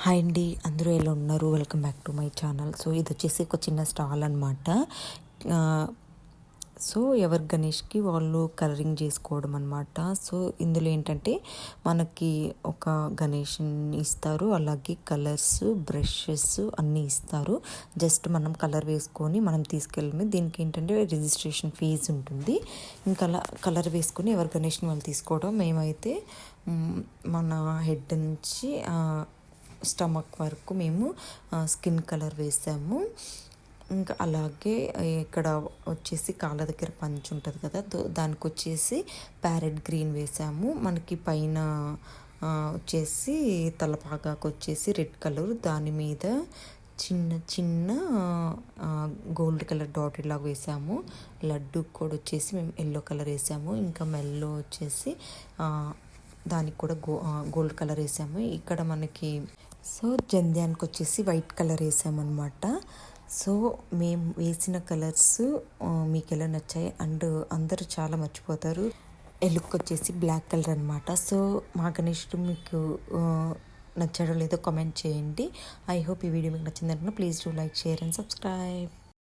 Hi అండి, అందరూ ఎలా ఉన్నారు? Welcome back to my channel. So ఇది వచ్చేసి ఒక చిన్న స్టాల్ అనమాట. సో ఎవరి గణేష్కి వాళ్ళు కలరింగ్ చేసుకోవడం అనమాట. సో ఇందులో ఏంటంటే మనకి ఒక గణేష్ని ఇస్తారు, అలాగే కలర్స్, బ్రషెస్ అన్నీ ఇస్తారు. జస్ట్ మనం కలర్ వేసుకొని మనం తీసుకెళ్ళమే. దీనికి ఏంటంటే రిజిస్ట్రేషన్ ఫీజు ఉంటుంది. ఇంకా అలా కలర్ వేసుకొని ఎవరి గణేష్ని వాళ్ళు తీసుకోవడం. మేమైతే మన హెడ్ నుంచి స్టమక్ వరకు మేము స్కిన్ కలర్ వేసాము. ఇంకా అలాగే ఇక్కడ వచ్చేసి కాళ్ళ దగ్గర పంచ్ ఉంటుంది కదా, దానికి వచ్చేసి ప్యారెట్ గ్రీన్ వేసాము. మనకి పైన వచ్చేసి తలపాగాకు వచ్చేసి రెడ్ కలర్, దాని మీద చిన్న చిన్న గోల్డ్ కలర్ డాట్ ఇలాగ వేసాము. లడ్డు కూడా వచ్చేసి మేము ఎల్లో కలర్ వేసాము. ఇంకా మెల్లో వచ్చేసి దానికి కూడా గోల్డ్ కలర్ వేసాము. ఇక్కడ మనకి సో జంధ్యానికి వచ్చేసి వైట్ కలర్ వేసామన్నమాట. సో మేము వేసిన కలర్స్ మీకు ఎలా నచ్చాయి? అండ్ అందరూ చాలా మర్చిపోతారు. లుక్ వచ్చేసి బ్లాక్ కలర్ అనమాట. సో మా గణేషుడు మీకు నచ్చాడో లేదో కామెంట్ చేయండి. ఐ హోప్ ఈ వీడియో మీకు నచ్చిందంటే please do like, share and subscribe.